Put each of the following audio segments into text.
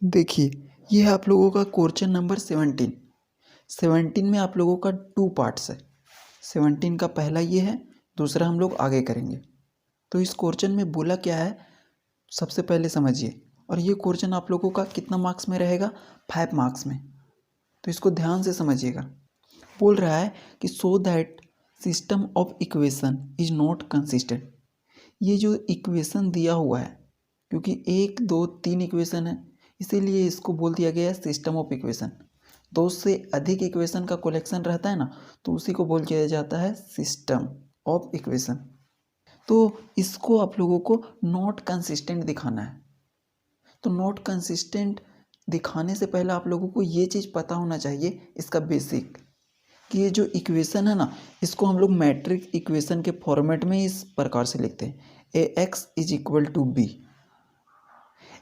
देखिए, ये है आप लोगों का क्वेश्चन नंबर 17। 17 में आप लोगों का 2 पार्ट्स है। 17 का पहला ये है, दूसरा हम लोग आगे करेंगे। तो इस क्वेश्चन में बोला क्या है, सबसे पहले समझिए। और ये क्वेश्चन आप लोगों का कितना मार्क्स में रहेगा, 5 मार्क्स में। तो इसको ध्यान से समझिएगा। बोल रहा है कि so that system of equation is not consistent. ये जो इक्वेशन दिया हुआ है, क्योंकि 1 2 3 इक्वेशन है, इसीलिए इसको बोल दिया गया है सिस्टम ऑफ इक्वेशन। 2 से अधिक इक्वेशन का कलेक्शन रहता है ना, तो उसी को बोल किया जाता है सिस्टम ऑफ इक्वेशन। तो इसको आप लोगों को नॉट कंसिस्टेंट दिखाना है। तो नॉट कंसिस्टेंट दिखाने से पहले आप लोगों को ये चीज़ पता होना चाहिए, इसका बेसिक, कि ये जो इक्वेशन है ना, इसको हम लोग मैट्रिक्स इक्वेशन के फॉर्मेट में इस प्रकार से लिखते हैं, A X is equal to B.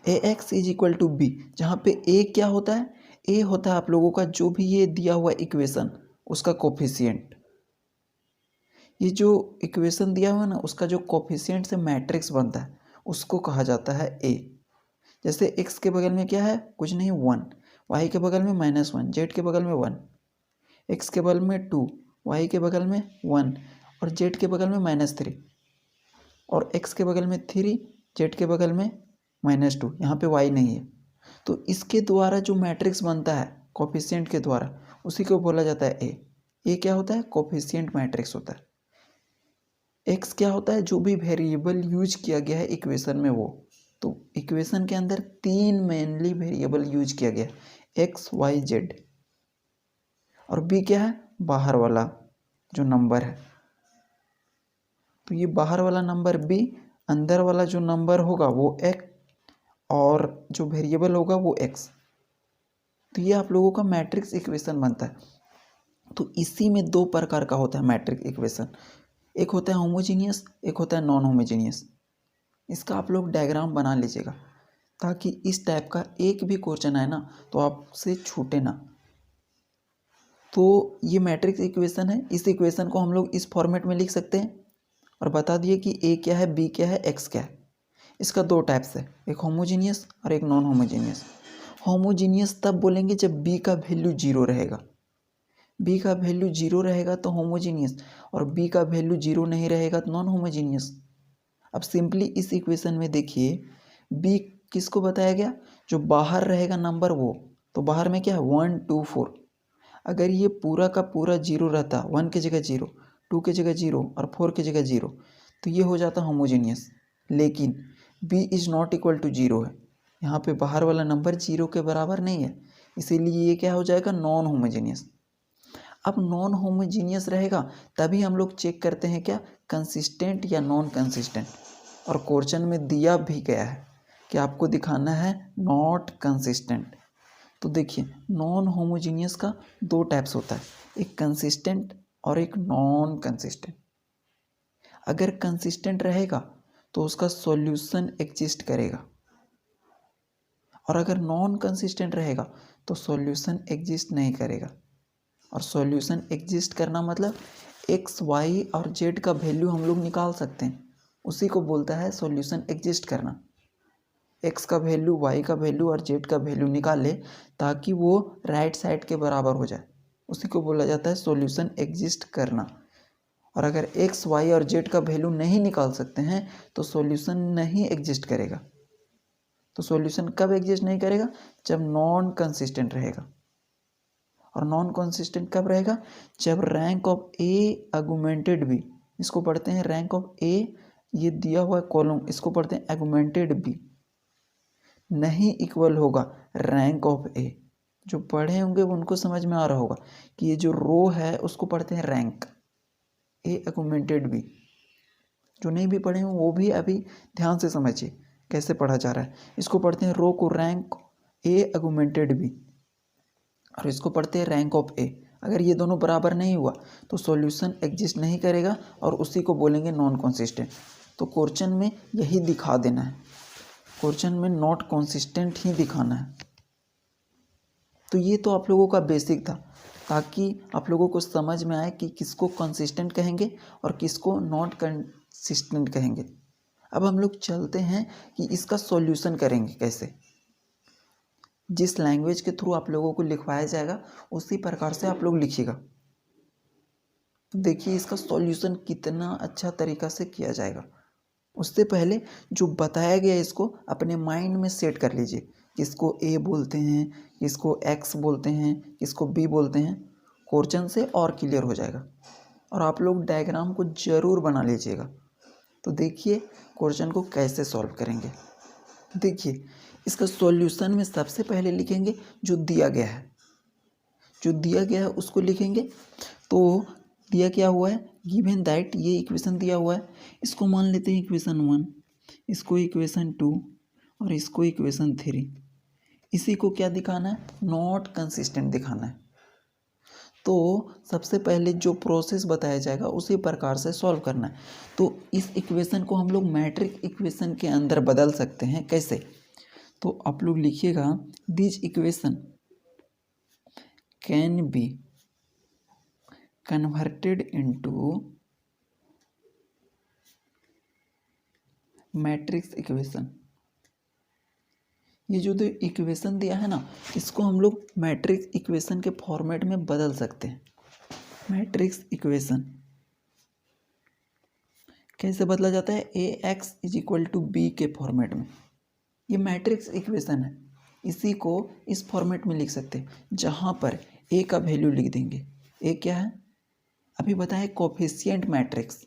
A X is equal to B, जहाँ पे ए क्या होता है, ए होता है आप लोगों का जो भी ये दिया हुआ इक्वेशन उसका कोफिशिएंट। ये जो इक्वेशन दिया हुआ है ना, उसका जो कोफिशिएंट से मैट्रिक्स बनता है उसको कहा जाता है ए। जैसे एक्स के बगल में क्या है, कुछ नहीं, 1, वाई के बगल में -1, जेड के बगल में 1, एक्स के बगल में 2, वाई के बगल में 1 और जेड के बगल में -3, और एक्स के बगल में 3, जेड के बगल में -2। यहाँ पे वाई नहीं है। तो इसके द्वारा जो मैट्रिक्स बनता है कोफिशिएंट के द्वारा, उसी को बोला जाता है ए। ए क्या होता है, कोफिशिएंट मैट्रिक्स होता है। एक्स क्या होता है, जो भी वेरिएबल यूज किया गया है इक्वेशन में वो। तो इक्वेशन के अंदर 3 मेनली वेरिएबल यूज किया गया है, एक्स वाई जेड। और बी क्या है, बाहर वाला जो नंबर है। तो ये बाहर वाला नंबर बी, अंदर वाला जो नंबर होगा वो एक्स, और जो वेरिएबल होगा वो एक्स। तो ये आप लोगों का मैट्रिक्स इक्वेशन बनता है। तो इसी में 2 प्रकार का होता है मैट्रिक्स इक्वेशन, एक होता है होमोजीनियस, एक होता है नॉन होमोजीनियस। इसका आप लोग डायग्राम बना लीजिएगा, ताकि इस टाइप का एक भी क्वेश्चन आए ना तो आपसे छूटे ना। तो ये मैट्रिक्स इक्वेशन है, इस इक्वेशन को हम लोग इस फॉर्मेट में लिख सकते हैं। और बता दिए कि ए क्या है, बी क्या है, एक्स क्या है। इसका 2 टाइप्स है, एक होमोजीनियस और एक नॉन होमोजीनियस। होमोजीनियस तब बोलेंगे जब बी का वैल्यू 0 रहेगा। बी का वैल्यू 0 रहेगा तो होमोजीनियस, और बी का वैल्यू 0 नहीं रहेगा तो नॉन होमोजीनियस। अब सिंपली इस इक्वेशन में देखिए, बी किसको बताया गया, जो बाहर रहेगा नंबर वो। तो बाहर में क्या है, 1 2 4। अगर ये पूरा का पूरा 0 रहता, 1 की जगह 0, 2 की जगह 0 और 4 की जगह 0, तो ये हो जाता होमोजीनियस। लेकिन b is not equal to 0 है, यहाँ पे बाहर वाला नंबर 0 के बराबर नहीं है, इसीलिए ये क्या हो जाएगा, नॉन होमोजीनियस। अब नॉन होमोजीनियस रहेगा तभी हम लोग चेक करते हैं क्या, कंसिस्टेंट या नॉन कंसिस्टेंट। और क्वेश्चन में दिया भी गया है कि आपको दिखाना है नॉट कंसिस्टेंट। तो देखिए, नॉन होमोजीनियस का 2 टाइप्स होता है, एक कंसिस्टेंट और एक नॉन कंसिस्टेंट। अगर कंसिस्टेंट रहेगा तो उसका सॉल्यूशन एग्जिस्ट करेगा, और अगर नॉन कंसिस्टेंट रहेगा तो सॉल्यूशन एग्जिस्ट नहीं करेगा। और सॉल्यूशन एग्जिस्ट करना मतलब एक्स वाई और जेड का वैल्यू हम लोग निकाल सकते हैं, उसी को बोलता है सॉल्यूशन एग्जिस्ट करना। एक्स का वैल्यू, वाई का वैल्यू और जेड का वैल्यू निकाल ले ताकि वो राइट साइड के बराबर हो जाए, उसी को बोला जाता है सॉल्यूशन एग्जिस्ट करना। और अगर एक्स वाई और जेड का वैल्यू नहीं निकाल सकते हैं तो सॉल्यूशन नहीं एग्जिस्ट करेगा। तो सॉल्यूशन कब एग्जिस्ट नहीं करेगा, जब नॉन कंसिस्टेंट रहेगा। और नॉन कंसिस्टेंट कब रहेगा, जब rank of A augmented B, इसको पढ़ते हैं रैंक ऑफ ए, ये दिया हुआ कॉलम, इसको पढ़ते हैं अगुमेंटेड बी, नहीं इक्वल होगा रैंक ऑफ ए। जो पढ़े होंगे उनको समझ में आ रहा होगा कि ये जो रो है उसको पढ़ते हैं रैंक ए अगुमेंटेड बी। जो नहीं भी पढ़े हों वो भी अभी ध्यान से समझिए कैसे पढ़ा जा रहा है। इसको पढ़ते हैं रो को रैंक ए अगुमेंटेड बी, और इसको पढ़ते हैं रैंक ऑफ ए। अगर ये दोनों बराबर नहीं हुआ तो सॉल्यूशन एग्जिस्ट नहीं करेगा, और उसी को बोलेंगे नॉन कंसिस्टेंट। तो क्वेश्चन में यही दिखा देना है, क्वेश्चन में नॉट कंसिस्टेंट ही दिखाना है। तो ये तो आप लोगों का बेसिक था, ताकि आप लोगों को समझ में आए कि किसको कंसिस्टेंट कहेंगे और किसको नॉट कंसिस्टेंट कहेंगे। अब हम लोग चलते हैं कि इसका सॉल्यूशन करेंगे कैसे। जिस लैंग्वेज के थ्रू आप लोगों को लिखवाया जाएगा उसी प्रकार से आप लोग लिखिएगा। तो देखिए इसका सॉल्यूशन कितना अच्छा तरीका से किया जाएगा। उससे पहले जो बताया गया है इसको अपने माइंड में सेट कर लीजिए। किसको ए बोलते हैं, किसको एक्स बोलते हैं, किसको बी बोलते हैं, क्वेश्चन से और क्लियर हो जाएगा। और आप लोग डायग्राम को ज़रूर बना लीजिएगा। तो देखिए क्वेश्चन को कैसे सॉल्व करेंगे। देखिए इसका सॉल्यूशन में सबसे पहले लिखेंगे जो दिया गया है, जो दिया गया है उसको लिखेंगे। तो दिया क्या हुआ है, गिवन दैट, ये इक्वेशन दिया हुआ है, इसको मान लेते हैं इक्वेशन 1, इसको इक्वेशन 2 और इसको इक्वेशन 3। इसी को क्या दिखाना है, नॉट कंसिस्टेंट दिखाना है। तो सबसे पहले जो प्रोसेस बताया जाएगा उसी प्रकार से सॉल्व करना है। तो इस इक्वेशन को हम लोग मैट्रिक्स इक्वेशन के अंदर बदल सकते हैं। कैसे, तो आप लोग लिखिएगा this equation can be converted into matrix equation. ये जो तो इक्वेशन दिया है ना, इसको हम लोग मैट्रिक्स इक्वेशन के फॉर्मेट में बदल सकते हैं। मैट्रिक्स इक्वेशन कैसे बदला जाता है, A X is equal to B के फॉर्मेट में। ये मैट्रिक्स इक्वेशन है, इसी को इस फॉर्मेट में लिख सकते हैं, जहाँ पर ए का वैल्यू लिख देंगे। ए क्या है, अभी बताएं, कोफिशिएंट मैट्रिक्स।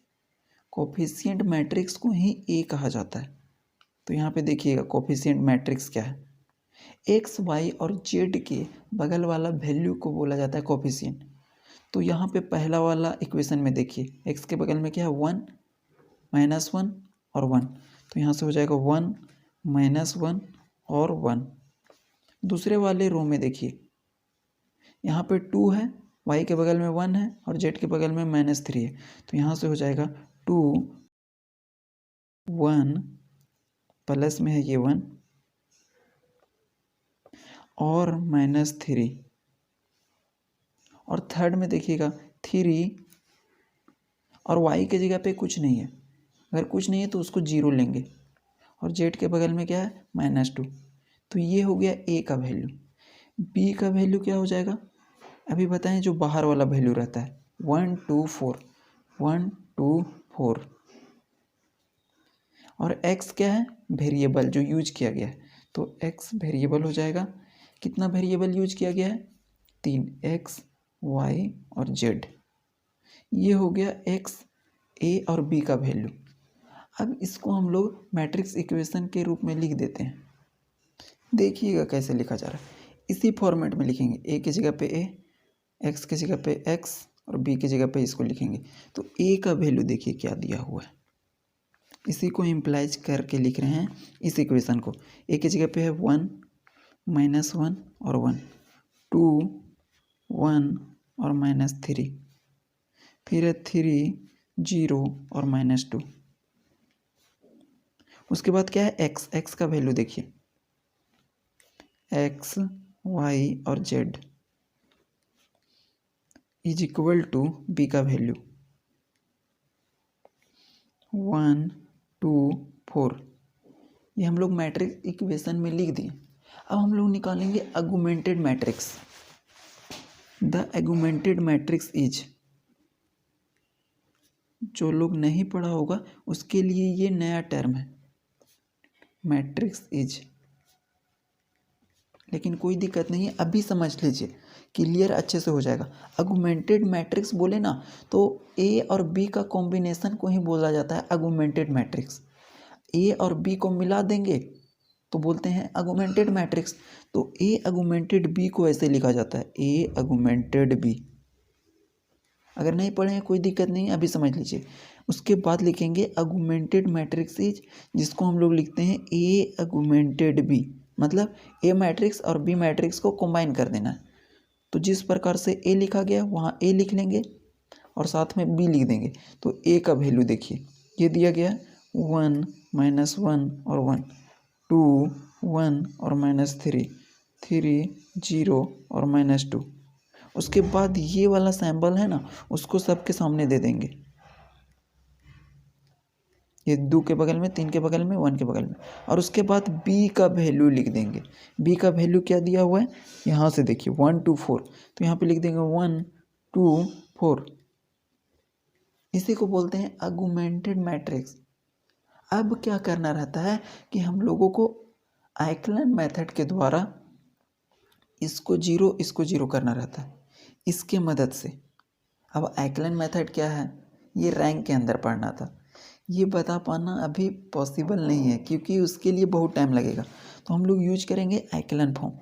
कोफिशिएंट मैट्रिक्स को ही ए कहा जाता है। तो यहाँ पे देखिएगा कोफिशिएंट मैट्रिक्स क्या है, एक्स वाई और जेड के बगल वाला वैल्यू को बोला जाता है कोफिशिएंट। तो यहाँ पे पहला वाला इक्वेशन में देखिए एक्स के बगल में क्या है, 1 -1 और 1, तो यहाँ से हो जाएगा 1 -1 और 1। दूसरे वाले रो में देखिए यहाँ पे 2 है, वाई के बगल में 1 है और जेड के बगल में -3 है, तो यहाँ से हो जाएगा 2 1 प्लस में है ये 1 और -3, और थर्ड में देखिएगा 3 और वाई की जगह पे कुछ नहीं है, अगर कुछ नहीं है तो उसको 0 लेंगे, और जेड के बगल में क्या है, -2। तो ये हो गया ए का वैल्यू। बी का वैल्यू क्या हो जाएगा, अभी बताएं, जो बाहर वाला वैल्यू रहता है 1 2 4, 1 2 4। और x क्या है, वेरिएबल जो यूज किया गया है, तो x वेरिएबल हो जाएगा। कितना वेरिएबल यूज किया गया है, 3, x y और z। ये हो गया x, a और b का वैल्यू। अब इसको हम लोग मैट्रिक्स इक्वेशन के रूप में लिख देते हैं। देखिएगा कैसे लिखा जा रहा है, इसी फॉर्मेट में लिखेंगे, a की जगह पे a, x की जगह पे x और b की जगह पे इसको लिखेंगे। तो a का वैल्यू देखिए क्या दिया हुआ है, इसी को इम्प्लाइज करके लिख रहे हैं इस इक्वेशन को। ए की जगह पे है 1 -1 और 1, 2 1 और -3, फिर है 3 0 और -2। उसके बाद क्या है, एक्स, एक्स का वैल्यू देखिए, एक्स वाई और z is equal to b का वैल्यू 1 2 4। ये हम लोग मैट्रिक्स इक्वेशन में लिख दिए। अब हम लोग निकालेंगे augmented matrix. The augmented matrix is, जो लोग नहीं पढ़ा होगा उसके लिए ये नया टर्म है, मैट्रिक्स इज। लेकिन कोई दिक्कत नहीं है, अभी समझ लीजिए, क्लियर अच्छे से हो जाएगा। आर्गुमेंटेड मैट्रिक्स बोले ना, तो ए और बी का कॉम्बिनेशन को ही बोला जाता है आर्गुमेंटेड मैट्रिक्स। ए और बी को मिला देंगे तो बोलते हैं आर्गुमेंटेड मैट्रिक्स। तो ए आर्गुमेंटेड बी को ऐसे लिखा जाता है, ए आर्गुमेंटेड बी। अगर नहीं पढ़े हैं कोई दिक्कत नहीं, अभी समझ लीजिए। उसके बाद लिखेंगे आर्गुमेंटेड मैट्रिक्स इज, जिसको हम लोग लिखते हैं ए आर्गुमेंटेड बी, मतलब ए मैट्रिक्स और बी मैट्रिक्स को कंबाइन कर देना है। तो जिस प्रकार से ए लिखा गया वहाँ ए लिख लेंगे और साथ में बी लिख देंगे। तो ए का वैल्यू देखिए, ये दिया गया 1 -1 और 1, 2 1 और -3, 3 0 और -2। उसके बाद ये वाला सैम्बल है ना, उसको सबके सामने दे देंगे। ये 2 के बगल में, 3 के बगल में, 1 के बगल में, और उसके बाद b का वैल्यू लिख देंगे। b का वैल्यू क्या दिया हुआ है, यहाँ से देखिए 1 2 4, तो यहाँ पे लिख देंगे 1 2 4। इसी को बोलते हैं आर्गुमेंटेड मैट्रिक्स। अब क्या करना रहता है कि हम लोगों को आइकलन मेथड के द्वारा इसको जीरो करना रहता है, इसके मदद से। अब आइकलन मेथड क्या है, ये रैंक के अंदर पढ़ना था, ये बता पाना अभी पॉसिबल नहीं है क्योंकि उसके लिए बहुत टाइम लगेगा। तो हम लोग यूज करेंगे आइकलन फॉर्म।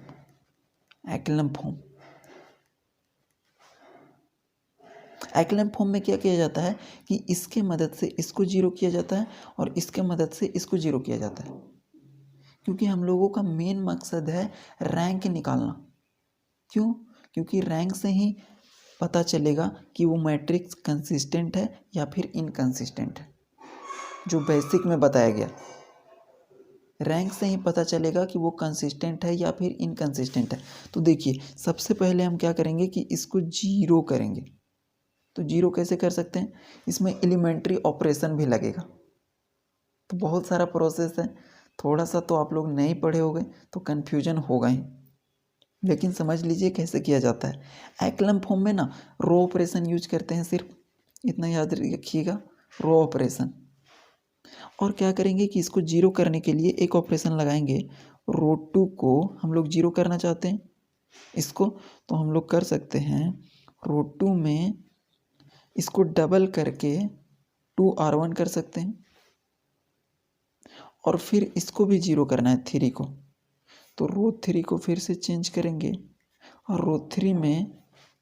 आइकलन फॉर्म में क्या किया जाता है कि इसके मदद से इसको जीरो किया जाता है और इसके मदद से इसको जीरो किया जाता है, क्योंकि हम लोगों का मेन मकसद है रैंक निकालना। क्यों? क्योंकि रैंक से ही पता चलेगा कि वो मैट्रिक्स कंसिस्टेंट है या फिर इनकंसिस्टेंट है, जो बेसिक में बताया गया। रैंक से ही पता चलेगा कि वो कंसिस्टेंट है या फिर इनकंसिस्टेंट है। तो देखिए, सबसे पहले हम क्या करेंगे कि इसको जीरो करेंगे। तो जीरो कैसे कर सकते हैं, इसमें एलिमेंट्री ऑपरेशन भी लगेगा। तो बहुत सारा प्रोसेस है, थोड़ा सा तो आप लोग नहीं पढ़े होंगे तो कन्फ्यूजन होगा ही, लेकिन समझ लीजिए कैसे किया जाता है। आइकलन फॉर्म में ना रो ऑपरेशन यूज करते हैं, सिर्फ इतना याद रखिएगा, रो ऑपरेशन। और क्या करेंगे कि इसको जीरो करने के लिए एक ऑपरेशन लगाएंगे। रो 2 को हम लोग जीरो करना चाहते हैं इसको, तो हम लोग कर सकते हैं रो 2 में इसको डबल करके 2r1 कर सकते हैं, और फिर इसको भी जीरो करना है 3 को, तो रो 3 को फिर से चेंज करेंगे और रो 3 में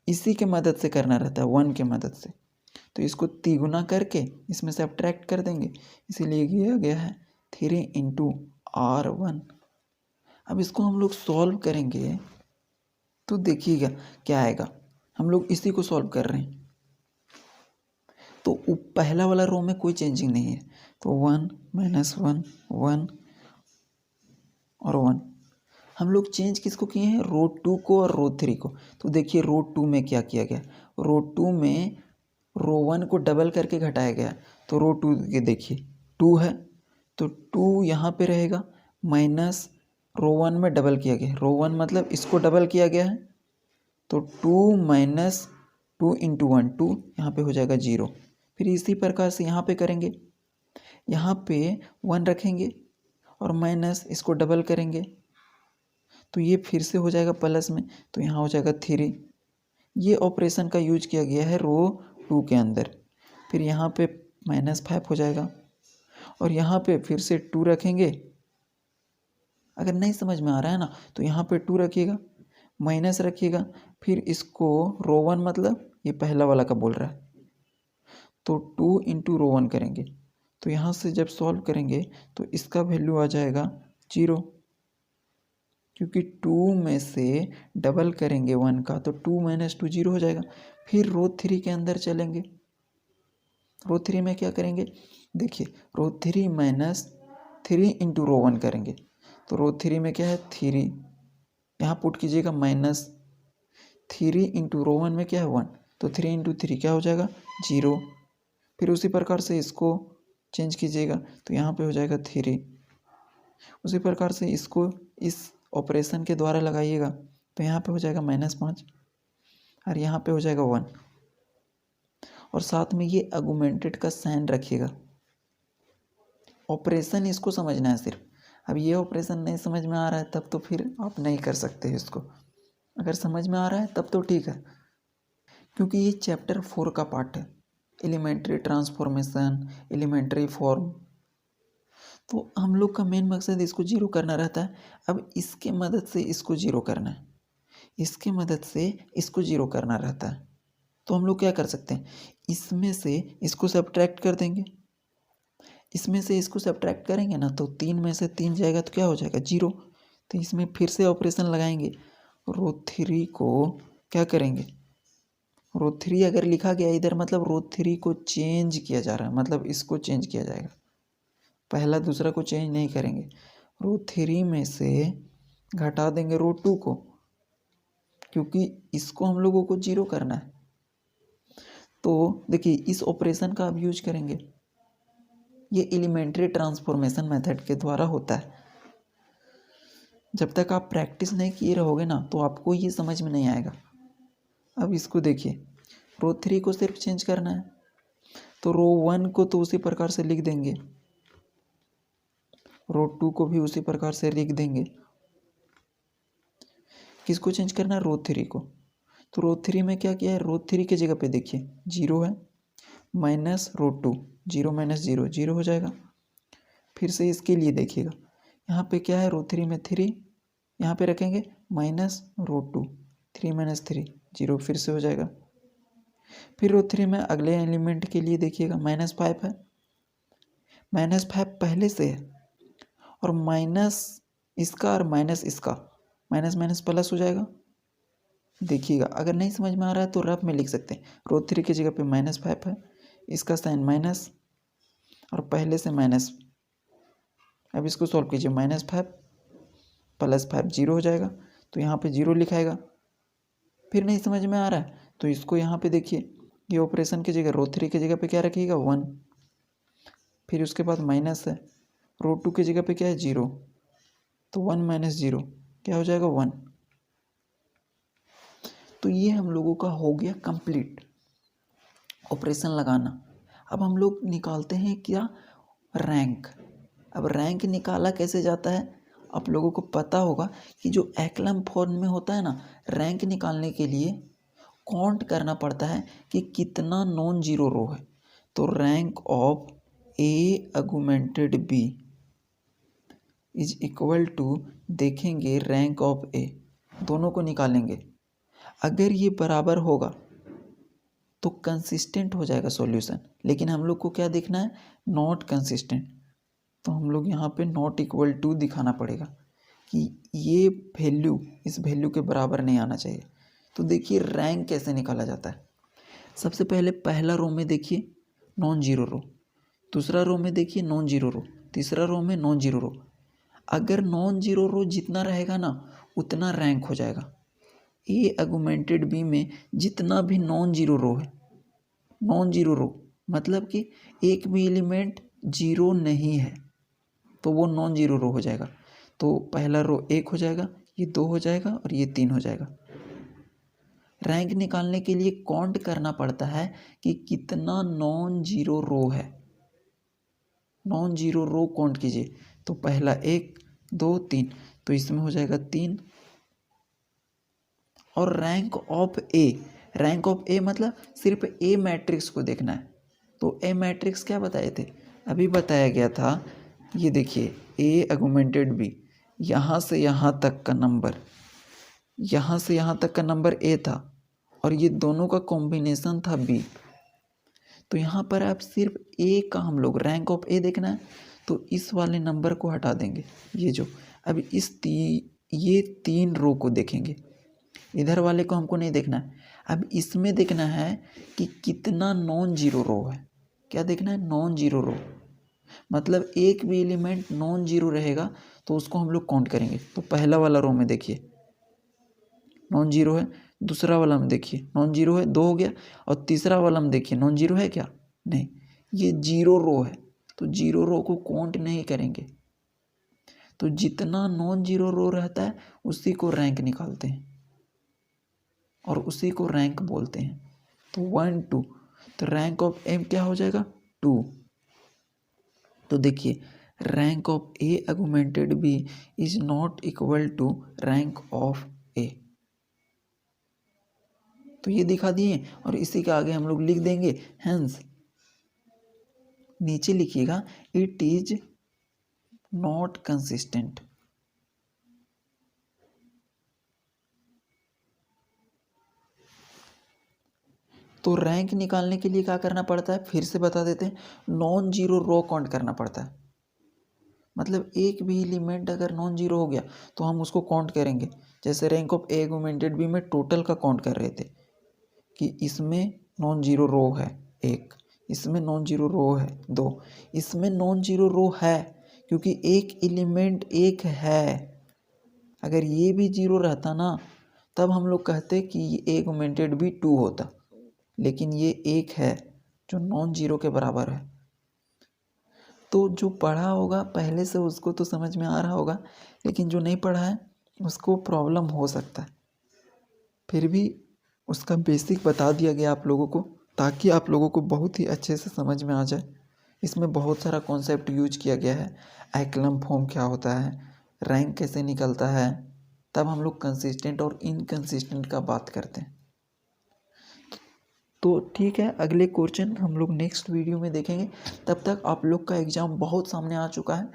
इसी के मदद से करना रहता है, 1 के मदद से। तो इसको तिगुना करके इसमें से सब्ट्रैक्ट कर देंगे, इसीलिए किया गया है 3 इंटू r1। अब इसको हम लोग सॉल्व करेंगे तो देखिएगा क्या आएगा। हम लोग इसी को सॉल्व कर रहे हैं, तो पहला वाला रो में कोई चेंजिंग नहीं है, तो 1 -1 1 और 1। हम लोग चेंज किसको किए हैं, रो 2 को और रो 3 को। तो देखिए रो 2 में क्या किया गया, रो 2 में रो 1 को डबल करके घटाया गया, तो रो 2 के देखिए 2 है, तो 2 यहाँ पे रहेगा, माइनस रो 1 में डबल किया गया, रो 1 मतलब इसको डबल किया गया है, तो 2 माइनस 2 इंटू 1 2, यहाँ पे हो जाएगा 0। फिर इसी प्रकार से यहाँ पे करेंगे, यहाँ पे 1 रखेंगे और माइनस इसको डबल करेंगे, तो ये फिर से हो जाएगा प्लस में, तो यहाँ हो जाएगा 3। ये ऑपरेशन का यूज किया गया है रो 2 के अंदर। फिर यहाँ पे -5 हो जाएगा और यहाँ पे फिर से 2 रखेंगे। अगर नहीं समझ में आ रहा है ना तो यहाँ पे 2 रखिएगा, माइनस रखिएगा, फिर इसको रो 1 मतलब ये पहला वाला का बोल रहा है, तो 2 इंटू रो 1 करेंगे, तो यहाँ से जब सॉल्व करेंगे तो इसका वैल्यू आ जाएगा 0, क्योंकि 2 में से डबल करेंगे 1 का, तो 2 - 2 0 हो जाएगा। फिर रो 3 के अंदर चलेंगे, रो 3 में क्या करेंगे, देखिए रो 3 माइनस 3 इंटू रो 1 करेंगे, तो रो 3 में क्या है 3, यहाँ पुट कीजिएगा -3 इंटू रो 1 में क्या है 1, तो 3 इंटू 3 क्या हो जाएगा 0। फिर उसी प्रकार से इसको चेंज कीजिएगा, तो यहाँ पे हो जाएगा 3। उसी प्रकार से इसको इस ऑपरेशन के द्वारा लगाइएगा, तो यहाँ पे हो जाएगा -5 और यहाँ पे हो जाएगा 1, और साथ में ये आर्गुमेंटेड का साइन रखिएगा। ऑपरेशन इसको समझना है सिर्फ। अब ये ऑपरेशन नहीं समझ में आ रहा है तब तो फिर आप नहीं कर सकते इसको, अगर समझ में आ रहा है तब तो ठीक है, क्योंकि ये चैप्टर 4 का पार्ट है, एलिमेंट्री ट्रांसफॉर्मेशन, एलिमेंट्री फॉर्म। तो हम लोग का मेन मकसद इसको जीरो करना रहता है। अब इसके मदद से इसको जीरो करना है, इसके मदद से इसको जीरो करना रहता है। तो हम लोग क्या कर सकते हैं, इसमें से इसको सब्ट्रैक्ट कर देंगे, इसमें से इसको सब्ट्रैक्ट करेंगे ना तो 3 में से 3 जाएगा तो क्या हो जाएगा 0। तो इसमें फिर से ऑपरेशन लगाएंगे, रो 3 को क्या करेंगे, रो 3 अगर लिखा गया इधर मतलब रो 3 को चेंज किया जा रहा है, मतलब इसको चेंज किया जाएगा, पहला दूसरा को चेंज नहीं करेंगे। रो 3 में से घटा देंगे रो 2 को, क्योंकि इसको हम लोगों को 0 करना है। तो देखिए इस ऑपरेशन का अब यूज करेंगे, ये एलिमेंट्री ट्रांसफॉर्मेशन मेथड के द्वारा होता है। जब तक आप प्रैक्टिस नहीं किए रहोगे ना तो आपको ये समझ में नहीं आएगा। अब इसको देखिए, रो 3 को सिर्फ चेंज करना है, तो रो 1 को तो उसी प्रकार से लिख देंगे, रो 2 को भी उसी प्रकार से लिख देंगे। किसको चेंज करना है? रो 3 को। तो रो 3 में क्या किया है? रो 3 की जगह पे देखिए 0 है, माइनस रो 2, 0 माइनस 0 0 हो जाएगा। फिर से इसके लिए देखिएगा, यहाँ पे क्या है? रो 3 में 3, यहाँ पे रखेंगे माइनस रो 2, 3 माइनस 3 0, फिर से हो जाएगा। फिर रो 3 में अगले एलिमेंट के लिए देखिएगा, -5 है, -5 पहले से है, और माइनस इसका और माइनस इसका, माइनस माइनस प्लस हो जाएगा। देखिएगा, अगर नहीं समझ में आ रहा है तो रफ में लिख सकते हैं, रो 3 की जगह पे -5 है, इसका साइन माइनस और पहले से माइनस। अब इसको सॉल्व कीजिए, -5 + 5 0 हो जाएगा, तो यहाँ पे 0 लिखाएगा। फिर नहीं समझ में आ रहा है तो इसको यहाँ पे देखिए, ये ऑपरेशन की जगह रो 3 की जगह पे क्या रखिएगा? 1, फिर उसके बाद माइनस है, रो 2 की जगह पे क्या है? 0, तो 1 माइनस 0 क्या हो जाएगा? 1। तो ये हम लोगों का हो गया कंप्लीट ऑपरेशन लगाना। अब हम लोग निकालते हैं क्या? रैंक। अब रैंक निकाला कैसे जाता है? आप लोगों को पता होगा कि जो एक्लम फॉर्म में होता है ना, रैंक निकालने के लिए काउंट करना पड़ता है कि कितना नॉन जीरो रो है। तो rank of A augmented B is equal to, देखेंगे रैंक ऑफ ए, दोनों को निकालेंगे। अगर ये बराबर होगा तो कंसिस्टेंट हो जाएगा सॉल्यूशन, लेकिन हम लोग को क्या देखना है? Not consistent. तो हम लोग यहाँ पे नॉट इक्वल टू दिखाना पड़ेगा कि ये वैल्यू इस वैल्यू के बराबर नहीं आना चाहिए। तो देखिए रैंक कैसे निकाला जाता है। सबसे पहले पहला रो में देखिए नॉन जीरो रो, दूसरा रो में देखिए नॉन जीरो रो, तीसरा रो में नॉन जीरो रो। अगर नॉन जीरो रो जितना रहेगा ना उतना रैंक हो जाएगा। ए अगुमेंटेड बी में जितना भी नॉन जीरो रो है, नॉन जीरो रो मतलब कि एक भी एलिमेंट जीरो नहीं है, तो वो नॉन जीरो रो हो जाएगा। तो पहला रो 1 हो जाएगा, ये 2 हो जाएगा और ये 3 हो जाएगा। रैंक निकालने के लिए काउंट करना पड़ता है कि कितना नॉन जीरो रो है। नॉन जीरो रो काउंट कीजिए, तो पहला 1 2 3, तो इसमें हो जाएगा 3। और rank of A, rank of A मतलब सिर्फ ए मैट्रिक्स को देखना है। तो ए मैट्रिक्स क्या बताए थे? अभी बताया गया था, ये देखिए ए अगुमेंटेड बी, यहाँ से यहाँ तक का नंबर, यहाँ से यहाँ तक का नंबर ए था और ये दोनों का कॉम्बिनेशन था बी। तो यहाँ पर आप सिर्फ ए का हम लोग रैंक ऑफ ए देखना है, तो इस वाले नंबर को हटा देंगे, ये जो अब ये 3 रो को देखेंगे, इधर वाले को हमको नहीं देखना है। अब इसमें देखना है कि कितना नॉन जीरो रो है। क्या देखना है? नॉन जीरो रो मतलब एक भी एलिमेंट नॉन जीरो रहेगा तो उसको हम लोग काउंट करेंगे। तो पहला वाला रो में देखिए नॉन जीरो है, दूसरा वाला में देखिए नॉन जीरो है, 2 हो गया, और तीसरा वाला में देखिए नॉन जीरो है क्या? नहीं, ये जीरो रो है, तो जीरो रो को काउंट नहीं करेंगे। तो जितना नॉन जीरो रो रहता है उसी को रैंक निकालते हैं और उसी को रैंक बोलते हैं। तो 1 2, तो रैंक ऑफ एम क्या हो जाएगा? 2। तो देखिए rank of A augmented B is not equal to rank of A, तो ये दिखा दिए। और इसी के आगे हम लोग लिख देंगे हेंस, नीचे लिखिएगा इट इज नॉट कंसिस्टेंट। तो रैंक निकालने के लिए क्या करना पड़ता है? फिर से बता देते हैं, नॉन जीरो रो काउंट करना पड़ता है। मतलब एक भी एलिमेंट अगर नॉन जीरो हो गया तो हम उसको काउंट करेंगे। जैसे rank of A augmented B में टोटल का काउंट कर रहे थे कि इसमें नॉन जीरो रो है 1, इसमें नॉन जीरो रो है 2, इसमें नॉन जीरो रो है क्योंकि एक एलिमेंट 1 है। अगर ये भी जीरो रहता ना तब हम लोग कहते कि ए अगुमेंटेड बी 2 होता, लेकिन ये 1 है जो नॉन जीरो के बराबर है। तो जो पढ़ा होगा पहले से उसको तो समझ में आ रहा होगा, लेकिन जो नहीं पढ़ा है उसको प्रॉब्लम हो सकता है। फिर भी उसका बेसिक बता दिया गया आप लोगों को, ताकि आप लोगों को बहुत ही अच्छे से समझ में आ जाए। इसमें बहुत सारा कॉन्सेप्ट यूज किया गया है। एक्लम फॉर्म क्या होता है, रैंक कैसे निकलता है, तब हम लोग कंसिस्टेंट और इनकंसिस्टेंट का बात करते हैं। तो ठीक है, अगले क्वेश्चन हम लोग नेक्स्ट वीडियो में देखेंगे। तब तक आप लोग का एग्ज़ाम बहुत सामने आ चुका है।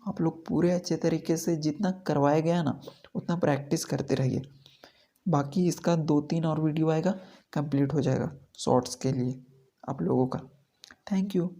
आप लोग पूरे अच्छे तरीके से जितना करवाया गया ना उतना प्रैक्टिस करते रहिए। बाकी इसका 2-3 और वीडियो आएगा, कंप्लीट हो जाएगा शॉर्ट्स के लिए आप लोगों का। Thank you.